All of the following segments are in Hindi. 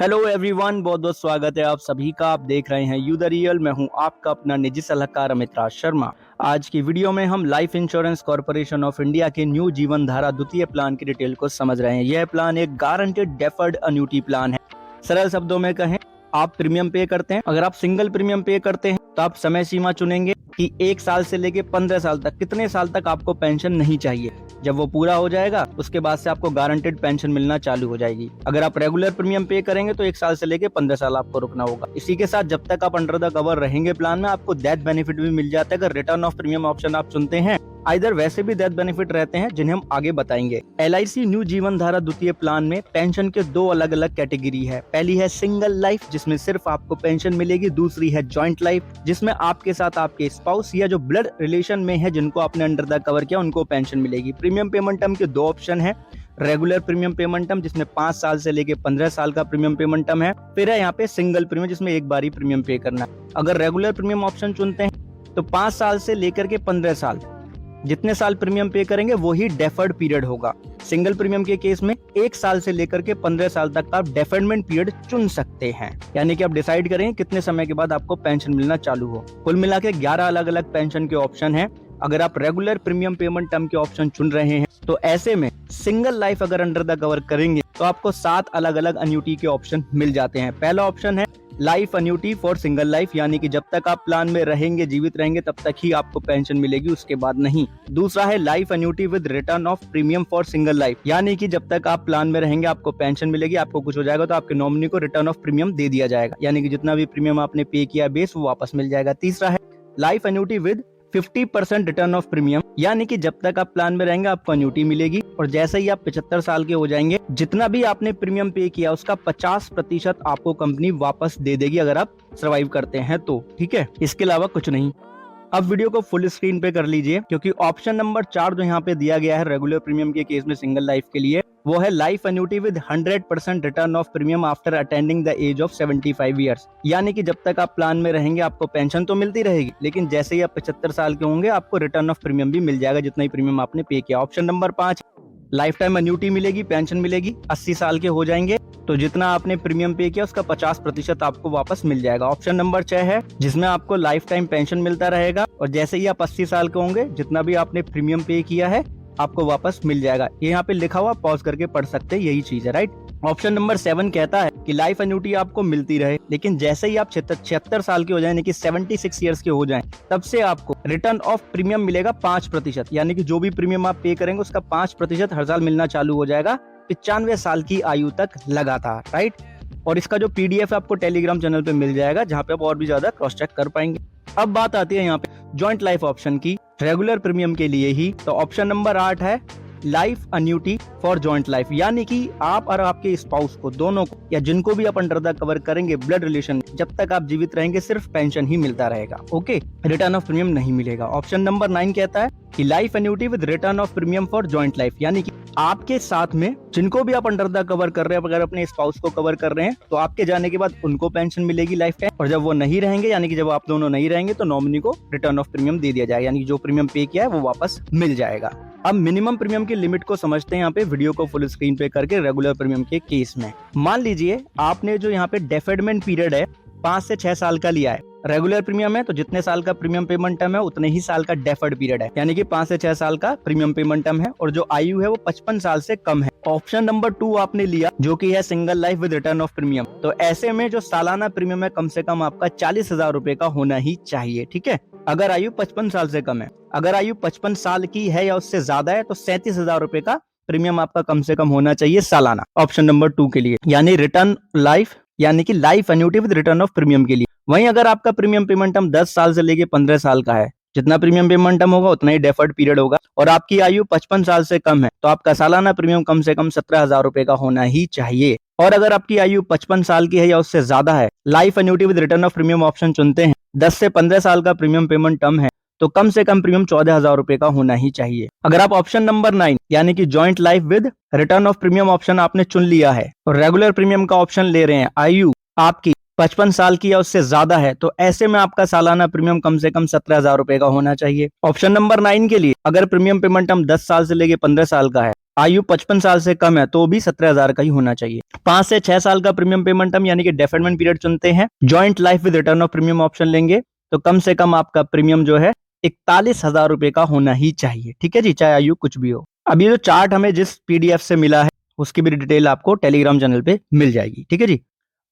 हेलो एवरीवन, बहुत बहुत स्वागत है आप सभी का। आप देख रहे हैं यू द रियल। मैं हूं आपका अपना निजी सलाहकार अमित राज शर्मा। आज की वीडियो में हम life insurance corporation of India के न्यू जीवन धारा द्वितीय प्लान की डिटेल को समझ रहे हैं। यह प्लान एक गारंटेड डेफर्ड अन्यूटी प्लान है। सरल शब्दों में कहें, आप प्रीमियम पे करते हैं। अगर आप सिंगल प्रीमियम पे करते हैं तो आप समय सीमा चुनेंगे कि 1 साल से लेके 15 साल तक कितने साल तक आपको पेंशन नहीं चाहिए। जब वो पूरा हो जाएगा उसके बाद से आपको गारंटेड पेंशन मिलना चालू हो जाएगी। अगर आप रेगुलर प्रीमियम पे करेंगे तो 1 साल से लेके 15 साल आपको रुकना होगा। इसी के साथ जब तक आप अंडर द कवर रहेंगे प्लान में, आपको डेथ बेनिफिट भी मिल जाता है अगर रिटर्न ऑफ प्रीमियम ऑप्शन आप चुनते हैं। इधर वैसे भी डेथ बेनिफिट रहते हैं जिन्हें हम आगे बताएंगे। LIC न्यू जीवन धारा द्वितीय प्लान में पेंशन के 2 अलग अलग कैटेगरी है। पहली है सिंगल लाइफ, जिसमें सिर्फ आपको पेंशन मिलेगी। दूसरी है जॉइंट लाइफ, जिसमें आपके साथ आपके स्पाउस या जो ब्लड रिलेशन में है, जिनको आपने अंडर द कवर किया, उनको पेंशन मिलेगी। प्रीमियम पेमेंट टर्म के 2 ऑप्शन है। रेगुलर प्रीमियम पेमेंट टर्म, जिसमें 5 साल से लेके 15 साल का प्रीमियम पेमेंट टर्म है। फिर है यहाँ पे सिंगल प्रीमियम, जिसमें एक बार ही प्रीमियम पे करना है। अगर रेगुलर प्रीमियम ऑप्शन चुनते हैं तो 5 साल से लेकर के 15 साल जितने साल प्रीमियम पे करेंगे वो ही डेफर्ड पीरियड होगा। सिंगल प्रीमियम के केस में 1 साल से लेकर के 15 साल तक का आप डेफर्डमेंट पीरियड चुन सकते हैं, यानी कि आप डिसाइड करेंगे कितने समय के बाद आपको पेंशन मिलना चालू हो। कुल मिला के 11 अलग अलग पेंशन के ऑप्शन हैं। अगर आप रेगुलर प्रीमियम पेमेंट टर्म के ऑप्शन चुन रहे हैं तो ऐसे में सिंगल लाइफ अगर अंडर द कवर करेंगे तो आपको 7 अलग अलग अन्यूटी के ऑप्शन मिल जाते हैं। पहला ऑप्शन है life annuity for single life, यानी कि जब तक आप प्लान में रहेंगे, जीवित रहेंगे, तब तक ही आपको पेंशन मिलेगी, उसके बाद नहीं। दूसरा है life annuity with return of premium for single life, यानी कि जब तक आप प्लान में रहेंगे आपको पेंशन मिलेगी। आपको कुछ हो जाएगा तो आपके नॉमिनी को रिटर्न ऑफ प्रीमियम दे दिया जाएगा, यानी कि जितना भी प्रीमियम आपने पे किया बेस वो वापस मिल जाएगा। तीसरा है life annuity with 50% return of premium, यानी कि जब तक आप प्लान में रहेंगे आपको अन्यूटी मिलेगी, और जैसे ही आप 75 साल के हो जाएंगे, जितना भी आपने प्रीमियम पे किया उसका 50% आपको कंपनी वापस दे देगी अगर आप सर्वाइव करते हैं तो। ठीक है, इसके अलावा कुछ नहीं। अब वीडियो को फुल स्क्रीन पे कर लीजिए, क्योंकि ऑप्शन नंबर 4 जो यहाँ पे दिया गया है रेगुलर प्रीमियम के केस में सिंगल लाइफ के लिए, वो है life annuity with 100% return of premium after attending the age of 75 years, यानी कि जब तक आप प्लान में रहेंगे आपको पेंशन तो मिलती रहेगी, लेकिन जैसे ही आप 75 साल के होंगे आपको रिटर्न ऑफ प्रीमियम भी मिल जाएगा, जितना ही प्रीमियम आपने पे किया। Option number 5 life time annuity मिलेगी, पेंशन मिलेगी। 80 साल के हो जाएंगे तो जितना आपने प्रीमियम पे किया उसका 50% आपको वापस मिल जाएगा। ऑप्शन नंबर 6 है जिसमें आपको लाइफ टाइम पेंशन मिलता रहेगा, और जैसे ही आप 80 साल के होंगे जितना भी आपने प्रीमियम पे किया है आपको वापस मिल जाएगा। ये यहाँ पे लिखा हुआ, पॉज करके पढ़ सकते हैं, यही चीज है, राइट। ऑप्शन नंबर 7 कहता है कि लाइफ अन्यूटी आपको मिलती रहे, लेकिन जैसे ही आप 76 साल के हो जाए, यानी कि 76 ईयर्स के हो जाएं, तब से आपको रिटर्न ऑफ प्रीमियम मिलेगा 5%, यानी कि जो भी प्रीमियम आप पे करेंगे उसका 5% हर साल मिलना चालू हो जाएगा 95 साल की आयु तक लगातार, राइट। और इसका जो PDF है आपको टेलीग्राम चैनल पे मिल जाएगा, जहाँ पे आप और भी ज्यादा क्रॉस चेक कर पाएंगे। अब बात आती है यहाँ पे जॉइंट लाइफ ऑप्शन की, रेगुलर प्रीमियम के लिए ही। तो ऑप्शन नंबर 8 है life annuity for joint life, यानी कि आप और आपके स्पाउस को, दोनों को, या जिनको भी आप अंडर द कवर करेंगे ब्लड रिलेशन, जब तक आप जीवित रहेंगे सिर्फ पेंशन ही मिलता रहेगा। ओके, रिटर्न ऑफ प्रीमियम नहीं मिलेगा। ऑप्शन नंबर 9 कहता है कि life annuity with return of premium for joint life, यानी कि आपके साथ में जिनको भी आप अंडर द कवर कर रहे हैं, अगर अपने स्पाउस को कवर कर रहे हैं तो आपके जाने के बाद उनको पेंशन मिलेगी लाइफ टाइम, और जब वो नहीं रहेंगे, यानी कि जब आप दोनों नहीं रहेंगे, तो नॉमिनी को रिटर्न ऑफ प्रीमियम दे दिया जाएगा, यानी कि जो प्रीमियम पे किया है वो वापस मिल जाएगा। अब मिनिमम प्रीमियम की लिमिट को समझते हैं यहाँ पे, वीडियो को फुल स्क्रीन पे करके। रेगुलर प्रीमियम के केस में मान लीजिए आपने जो यहाँ पे डेफर्डमेंट पीरियड है 5 से 6 साल का लिया है। रेगुलर प्रीमियम है तो जितने साल का प्रीमियम पेमेंट टर्म है उतने ही साल का डेफर्ड पीरियड है, यानी कि 5 से 6 साल का प्रीमियम पेमेंट टर्म है, और जो आयु है वो 55 साल से कम है। ऑप्शन नंबर 2 आपने लिया जो कि है single life with return of premium, तो ऐसे में जो सालाना प्रीमियम है कम से कम आपका 40,000 रुपए का होना ही चाहिए। ठीक है, अगर आयु 55 साल से कम है। अगर आयु 55 साल की है या उससे ज्यादा है तो 37,000 रुपए का प्रीमियम आपका कम से कम होना चाहिए सालाना, ऑप्शन नंबर 2 के लिए, यानी रिटर्न लाइफ, यानी कि life annuity with return of premium के लिए। वहीं अगर आपका प्रीमियम पेमेंट टर्म 10 साल से लेके 15 साल का है, जितना प्रीमियम पेमेंट टर्म होगा उतना ही डेफर्ड पीरियड होगा, और आपकी आयु 55 साल से कम है, तो आपका सालाना प्रीमियम कम से कम 17,000 रुपए का होना ही चाहिए। और अगर आपकी आयु 55 साल की है या उससे ज्यादा है, life annuity with return of premium option चुनते हैं, 10 से 15 साल का प्रीमियम पेमेंट टर्म है, तो कम से कम प्रीमियम 14,000 रुपए का होना ही चाहिए। अगर आप ऑप्शन नंबर 9 यानी कि joint life with return of premium option आपने चुन लिया है और रेगुलर प्रीमियम का ऑप्शन ले रहे हैं, आयु आपकी 55 साल की या उससे ज्यादा है, तो ऐसे में आपका सालाना प्रीमियम कम से कम 17,000 रुपए का होना चाहिए। ऑप्शन नंबर 9 के लिए अगर प्रीमियम पेमेंट टर्म 10 साल से लेके 15 साल का है, आयु 55 साल से कम है तो भी 17,000 का ही होना चाहिए। 5 से 6 साल का प्रीमियम पेमेंट टर्म यानी कि डेफरमेंट पीरियड चुनते हैं, joint life with return of premium option लेंगे तो कम से कम आपका प्रीमियम जो है 41,000 रुपए का होना ही चाहिए। ठीक है जी, चाहे आयु कुछ भी हो। अब ये जो चार्ट हमें जिस पीडीएफ से मिला है उसकी भी डिटेल आपको टेलीग्राम चैनल पे मिल जाएगी। ठीक है जी।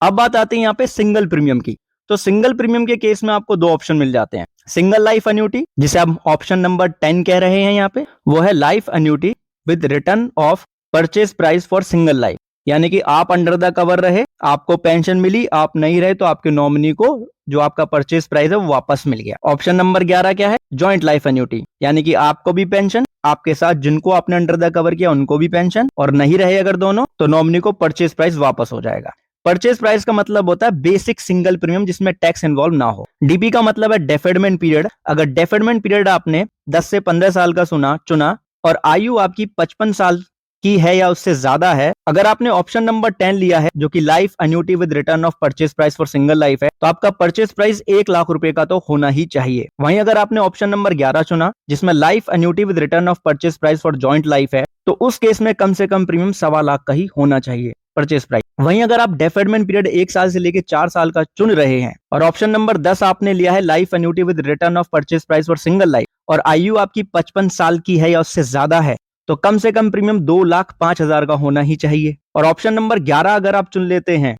अब बात आती है यहाँ पे सिंगल प्रीमियम की। तो सिंगल प्रीमियम के केस में आपको दो ऑप्शन मिल जाते हैं। सिंगल लाइफ एन्युटी, जिसे आप ऑप्शन नंबर 10 कह रहे हैं यहाँ पे, वो है life annuity with return of purchase price for single life, यानी कि आप अंडर द कवर रहे, आपको पेंशन मिली, आप नहीं रहे तो आपके नॉमिनी को जो आपका परचेज प्राइस है वो वापस मिल गया। ऑप्शन नंबर 11 क्या है? जॉइंट लाइफ एन्युटी, यानी कि आपको भी पेंशन, आपके साथ जिनको आपने अंडर द कवर किया उनको भी पेंशन, और नहीं रहे अगर दोनों तो नॉमिनी को परचेज प्राइस वापस हो जाएगा। परचेज प्राइस का मतलब होता है बेसिक सिंगल प्रीमियम जिसमें टैक्स इन्वॉल्व ना हो। डीपी का मतलब है डेफर्डमेंट पीरियड। अगर डेफर्डमेंट पीरियड आपने 10 से 15 साल का चुना और आयु आपकी 55 साल की है या उससे ज्यादा है, अगर आपने ऑप्शन नंबर 10 लिया है जो कि life annuity with return of purchase price for single life है, तो आपका परचेज प्राइस 1,00,000 रुपए का तो होना ही चाहिए। वहीं अगर आपने ऑप्शन नंबर 11 चुना जिसमें life annuity with return of purchase price for joint life है, तो उस केस में कम से कम प्रीमियम 1,25,000 का ही होना चाहिए परचेज प्राइस। वहीं अगर आप डेफर्डमेंट पीरियड 1 साल से लेकर 4 साल का चुन रहे हैं और ऑप्शन नंबर 10 आपने लिया है life annuity with return of purchase price for single life और आयु आपकी 55 साल की है या उससे ज्यादा है, तो कम से कम प्रीमियम 2,05,000 का होना ही चाहिए। और ऑप्शन नंबर 11 अगर आप चुन लेते हैं,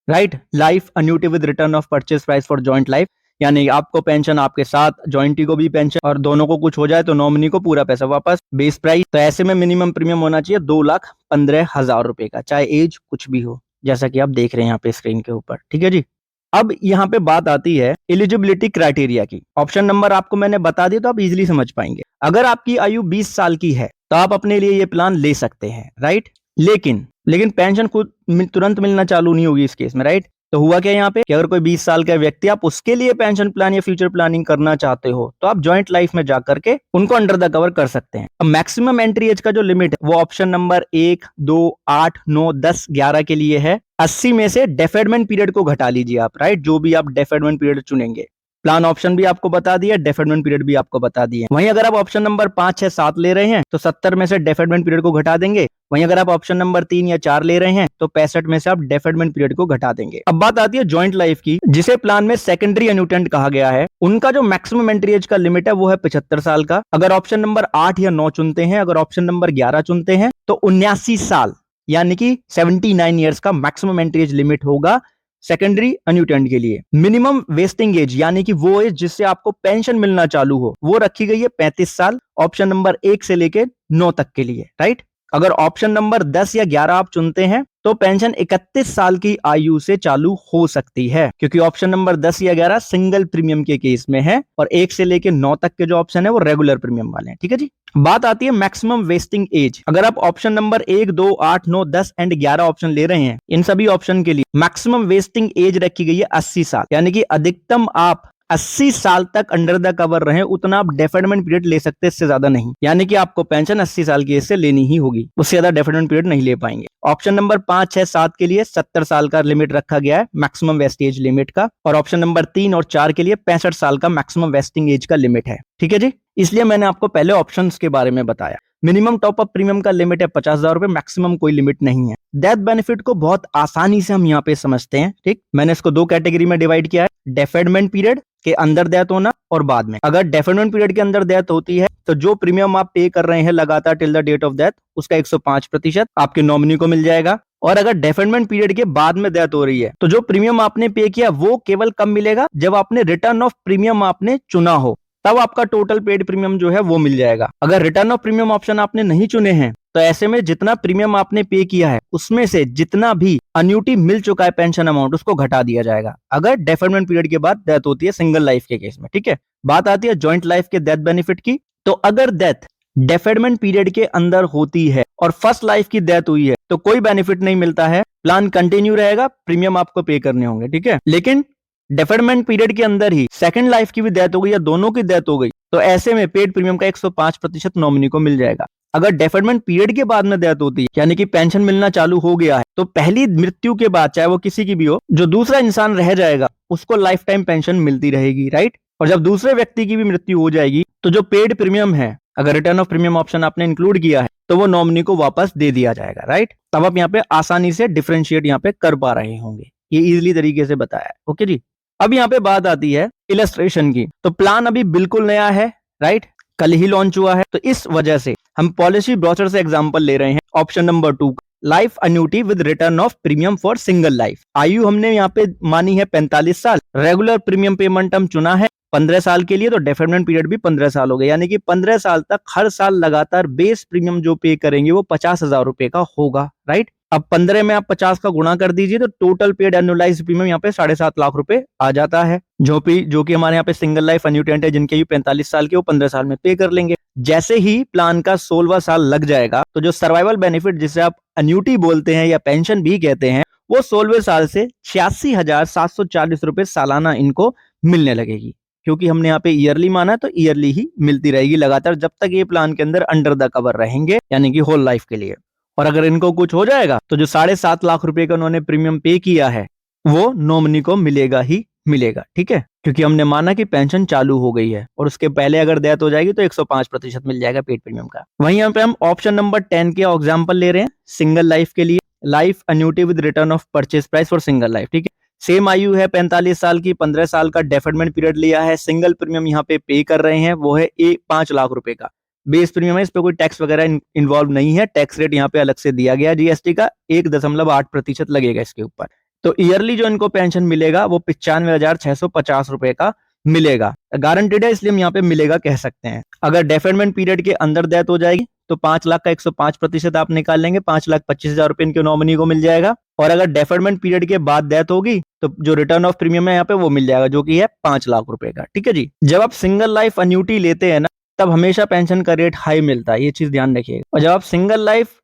right, life annuity with return of purchase price for joint life, यानी आपको पेंशन, आपके साथ जॉइंटी को भी पेंशन, और दोनों को कुछ हो जाए तो नॉमिनी को पूरा पैसा वापस, बेस प्राइस, तो ऐसे में मिनिमम प्रीमियम होना चाहिए 2,15,000 रुपए का, चाहे एज कुछ भी हो, जैसा कि आप देख रहे हैं यहाँ पे स्क्रीन के ऊपर। ठीक है जी। अब यहाँ पे बात आती है एलिजिबिलिटी क्राइटेरिया की। ऑप्शन नंबर आपको मैंने बता दिया तो आप इजीली समझ पाएंगे। अगर आपकी आयु 20 साल की है तो आप अपने लिए ये प्लान ले सकते हैं, राइट। लेकिन पेंशन खुद तुरंत मिलना चालू नहीं होगी इस केस में, राइट। तो हुआ क्या यहाँ पे कि अगर कोई 20 साल का व्यक्ति, आप उसके लिए पेंशन प्लान या फ्यूचर प्लानिंग करना चाहते हो तो आप जॉइंट लाइफ में जाकर के उनको अंडर द कवर कर सकते हैं। अब मैक्सिमम एंट्री एज का जो लिमिट है वो ऑप्शन नंबर 1, 2, 8, 9, 10, 11 के लिए है। 80 में से डेफर्डमेंट पीरियड को घटा लीजिए आप, राइट, जो भी आप डेफर्डमेंट पीरियड चुनेंगे। प्लान ऑप्शन भी आपको बता दिया, डेफर्डमेंट पीरियड भी आपको बता दिए। वहीं अगर आप ऑप्शन नंबर 5, 6, 7 ले रहे हैं तो 70 में से डेफर्डमेंट पीरियड को घटा देंगे। वहीं अगर आप ऑप्शन नंबर 3 या 4 ले रहे हैं तो 65 में से आप डेफर्डमेंट पीरियड को घटा देंगे। अब बात आती है जॉइंट लाइफ की, जिसे प्लान में सेकेंडरी एन्यूटेंट कहा गया है। उनका जो मैक्सिमम एंट्री एज का लिमिट है वो है 75 साल का। अगर ऑप्शन नंबर 8 या 9 चुनते हैं, अगर ऑप्शन नंबर 11 चुनते हैं तो 79 साल यानी कि 79 ईयर्स का मैक्सिमम एंट्री एज लिमिट होगा सेकेंडरी एन्यूटेंट के लिए। मिनिमम वेस्टिंग एज यानी कि वो एज जिससे आपको पेंशन मिलना चालू हो वो रखी गई है 35 साल, ऑप्शन नंबर 1 से लेके 9 तक के लिए, राइट। अगर ऑप्शन नंबर 10 या 11 आप चुनते हैं तो पेंशन 31 साल की आयु से चालू हो सकती है, क्योंकि ऑप्शन नंबर 10 या 11 सिंगल प्रीमियम के केस में है और 1 से लेके 9 तक के जो ऑप्शन है वो रेगुलर प्रीमियम वाले हैं। ठीक है जी। बात आती है मैक्सिमम वेस्टिंग एज। अगर आप ऑप्शन नंबर 1, 2, 8, 9, 10 एंड 11 ऑप्शन ले रहे हैं, इन सभी ऑप्शन के लिए मैक्सिमम वेस्टिंग एज रखी गई है 80 साल, यानी कि अधिकतम आप 80 साल तक अंडर द कवर रहे उतना आप डेफर्डमेंट पीरियड ले सकते हैं, इससे ज्यादा नहीं। यानी कि आपको पेंशन 80 साल की एज से लेनी ही होगी, उससे ज्यादा डेफर्डमेंट पीरियड नहीं ले पाएंगे। ऑप्शन नंबर 5, 6, 7 के लिए 70 साल का लिमिट रखा गया है मैक्सिमम वेस्टेज लिमिट का, और ऑप्शन नंबर 3 और 4 के लिए 65 साल का मैक्सिमम वेस्टिंग एज का लिमिट है। ठीक है जी। इसलिए मैंने आपको पहले ऑप्शंस के बारे में बताया। मिनिमम टॉप अप प्रीमियम का लिमिट है 50,000 रुपए, मैक्सिमम कोई लिमिट नहीं है। डेथ बेनिफिट को बहुत आसानी से हम यहाँ पे समझते हैं, ठीक। मैंने इसको 2 कैटेगरी में डिवाइड किया है, डेफर्डमेंट पीरियड के अंदर डेथ होना और बाद में। अगर डेफर्डमेंट पीरियड के अंदर डेथ होती है तो जो प्रीमियम आप पे कर रहे हैं लगातार till the date of death, उसका 105% आपके नॉमिनी को मिल जाएगा। और अगर डेफर्डमेंट पीरियड के बाद में डेथ हो रही है तो जो प्रीमियम आपने पे किया वो केवल कब मिलेगा, जब आपने रिटर्न ऑफ प्रीमियम आपने चुना हो, तब आपका टोटल पेड प्रीमियम जो है वो मिल जाएगा। अगर रिटर्न ऑफ प्रीमियम ऑप्शन आपने नहीं चुने हैं तो ऐसे में जितना प्रीमियम आपने पे किया है उसमें से जितना भी अन्यूटी मिल चुका है पेंशन अमाउंट उसको घटा दिया जाएगा, अगर डेफर्डमेंट पीरियड के बाद डेथ होती है सिंगल लाइफ के केस में। ठीक है। बात आती है जॉइंट लाइफ के डेथ बेनिफिट की। तो अगर डेथ डेफर्डमेंट पीरियड के अंदर होती है और फर्स्ट लाइफ की डेथ हुई है तो कोई बेनिफिट नहीं मिलता है, प्लान कंटिन्यू रहेगा, प्रीमियम आपको पे करने होंगे। ठीक है। लेकिन डेफर्डमेंट पीरियड के अंदर ही सेकंड लाइफ की भी डेथ हो गई या दोनों की डेथ हो गई तो ऐसे में पेड प्रीमियम का 105% नॉमिनी को मिल जाएगा। अगर डेफर्डमेंट पीरियड के बाद में डेथ होती है यानी कि पेंशन मिलना चालू हो गया है तो पहली मृत्यु के बाद, चाहे वो किसी की भी हो, जो दूसरा इंसान रह जाएगा उसको लाइफ टाइम पेंशन मिलती रहेगी, राइट। और जब दूसरे व्यक्ति की भी मृत्यु हो जाएगी तो जो पेड प्रीमियम है, अगर रिटर्न ऑफ प्रीमियम ऑप्शन आपने इंक्लूड किया है तो वो नॉमिनी को वापस दे दिया जाएगा, राइट। तब आप यहाँ पे आसानी से डिफरेंशिएट यहाँ पे कर पा रहे होंगे, ये इजीली तरीके से बताया है। ओके जी, अब यहाँ पे बात आती है इलस्ट्रेशन की। तो प्लान अभी बिल्कुल नया है, राइट, कल ही लॉन्च हुआ है, तो इस वजह से हम पॉलिसी ब्रोचर से एग्जांपल ले रहे हैं। Option number 2, life annuity with return of premium for single life. आयु हमने यहाँ पे मानी है 45 साल, रेगुलर प्रीमियम पेमेंट हम चुना है 15 साल के लिए, तो डेफिनेट पीरियड भी 15 साल हो गए, यानी कि 15 साल तक हर साल लगातार बेस प्रीमियम जो पे करेंगे वो 50,000 रुपए का होगा, राइट। अब 15 में आप 50 का गुणा कर दीजिए तो टोटल पेड एनुअलाइज्ड प्रीमियम यहाँ पे 7.5 लाख रुपए आ जाता है, जो कि हमारे यहाँ पे सिंगल लाइफ अन्यूटेंट है जिनके भी 45 साल के, वो 15 साल में पे कर लेंगे। जैसे ही प्लान का 16वां साल लग जाएगा तो जो सर्वाइवल बेनिफिट जिसे आप अन्यूटी बोलते हैं या पेंशन भी कहते हैं, वो 16वें साल से 86,740 रुपए सालाना इनको मिलने लगेगी। क्योंकि हमने यहाँ पे ईयरली माना है तो ईयरली ही मिलती रहेगी लगातार जब तक ये प्लान के अंदर अंडर द कवर रहेंगे, यानी कि होल लाइफ के लिए। और अगर इनको कुछ हो जाएगा तो जो 7.5 लाख रुपए का उन्होंने प्रीमियम पे किया है वो नॉमिनी को मिलेगा ही मिलेगा, ठीक है। क्योंकि हमने माना कि पेंशन चालू हो गई है और उसके पहले अगर डेथ हो जाएगी तो 105% मिल जाएगा पेड प्रीमियम का। वहीं यहाँ पे हम ऑप्शन नंबर 10 के एग्जांपल ले रहे हैं सिंगल लाइफ के लिए, life annuity with return of purchase price for single life, ठीक है। सेम आयु है 45 साल की, 15 साल का डेफरमेंट पीरियड लिया है, सिंगल प्रीमियम यहाँ पे कर रहे हैं, वो है 5 लाख रुपए का बेस प्रीमियम है, इस पे कोई टैक्स वगैरह इन्वॉल्व नहीं है। टैक्स रेट यहाँ पे अलग से दिया गया जीएसटी का 1.8% लगेगा इसके ऊपर। तो ईयरली जो इनको पेंशन मिलेगा वो 95,650 रुपए का मिलेगा। गारंटेड है इसलिए हम यहाँ पे मिलेगा कह सकते हैं। अगर डेफरमेंट पीरियड के अंदर डेथ हो जाएगी तो 5 लाख का 105% आप निकाल लेंगे, 5,25,000 रुपए इनके नॉमिनी को मिल जाएगा। और अगर डेफरमेंट पीरियड के बाद डेथ होगी तो जो रिटर्न ऑफ प्रीमियम है यहाँ पे वो मिल जाएगा, जो कि है 5 लाख रुपए का, ठीक है जी। जब आप सिंगल लाइफ अन्यूटी लेते हैं ना तब हमेशा पेंशन का रेट हाई मिलता है, ये चीज ध्यान रखिएगा। और जब आप सिंगल लाइफ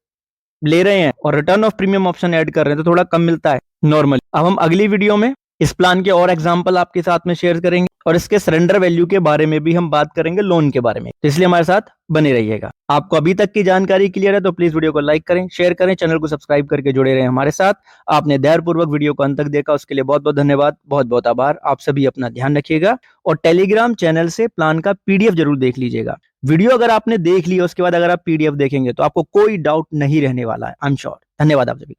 ले रहे हैं और return of premium option add कर रहे हैं तो थोड़ा कम मिलता है नॉर्मली। अब हम अगली वीडियो में इस प्लान के और एग्जांपल आपके साथ में शेयर करेंगे और इसके सरेंडर वैल्यू के बारे में भी हम बात करेंगे, लोन के बारे में, तो इसलिए हमारे साथ बने रहिएगा। आपको अभी तक की जानकारी क्लियर है तो प्लीज वीडियो को लाइक करें, शेयर करें, चैनल को सब्सक्राइब करके जुड़े रहें हमारे साथ। आपने धैर्यपूर्वक वीडियो को अंत तक देखा उसके लिए बहुत बहुत धन्यवाद, बहुत बहुत आभार। आप सभी अपना ध्यान रखिएगा और टेलीग्राम चैनल से प्लान का पीडीएफ जरूर देख लीजिएगा। वीडियो अगर आपने देख ली उसके बाद अगर आप पीडीएफ देखेंगे तो आपको कोई डाउट नहीं रहने वाला है, आई एम श्योर। धन्यवाद आप सभी।